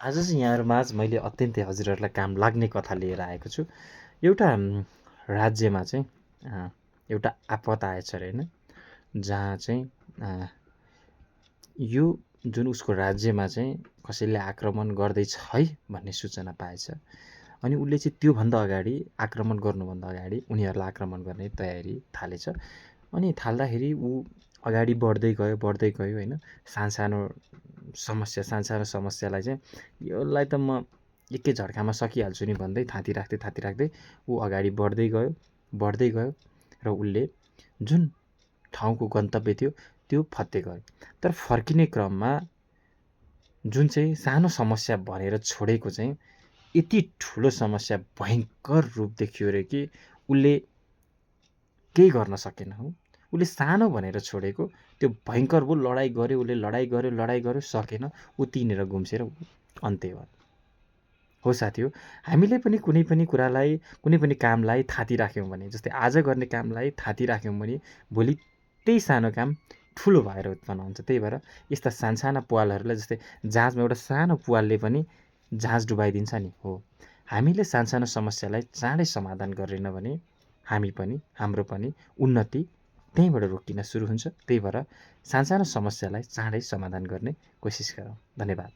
आज चाहिँ यहाँहरूमाझ मैले अत्यन्तै हजुरहरूलाई काम लाग्ने कथा लिएर आएको छु। एउटा राज्यमा चाहिँ एउटा आपत आएछ अरे होइन, जहाँ चाहिँ यो जुन उसको राज्यमा चाहिँ कसैले आक्रमण गर्दैछ है भन्ने सूचना पाएछ। अनि उसले चाहिँ त्योभन्दा अगाडि आक्रमण गर्नुभन्दा अगाडि उनीहरूलाई आक्रमण गर्ने तयारी थालेछ। अनि थाल्दाखेरि ऊ अगाडि बढ्दै गयो होइन, सानसानो समस्यालाई चाहिँ यसलाई त म एकै झड्कामा सकिहाल्छु नि भन्दै थाती राख्दै ऊ अगाडि बढ्दै गयो र उसले जुन ठाउँको गन्तव्य थियो त्यो फत्ते गयो। तर फर्किने क्रममा जुन चाहिँ सानो समस्या भनेर छोडेको चाहिँ यति ठुलो समस्या भयङ्कर रूप देखियो रे कि उसले केही गर्न सकेन। हो, उसले सानो भनेर छोडेको त्यो भयङ्कर भयो। लडाइँ गर्यो, उसले लडाइँ गर्यो सकेन, ऊ त्यहीँनिर गुम्सेर अन्त्य भयो। हो साथी, हामीले पनि कुनै पनि कुरालाई, कुनै पनि कामलाई थाती राख्यौँ भने, जस्तै आज गर्ने कामलाई थाती राख्यौँ भने भोलि त्यही सानो काम ठुलो भएर उत्पन्न हुन्छ। त्यही भएर यस्ता सानसाना पुवालहरूलाई, जस्तै जहाजमा एउटा सानो पुवालले पनि जहाज डुबाइदिन्छ नि, हो हामीले सानसानो समस्यालाई चाँडै समाधान गरेन भने हाम्रो पनि उन्नति त्यहीँबाट रोकिन सुरु हुन्छ। त्यही भएर सानसानो समस्यालाई चाँडै समाधान गर्ने कोसिस गरौँ। धन्यवाद।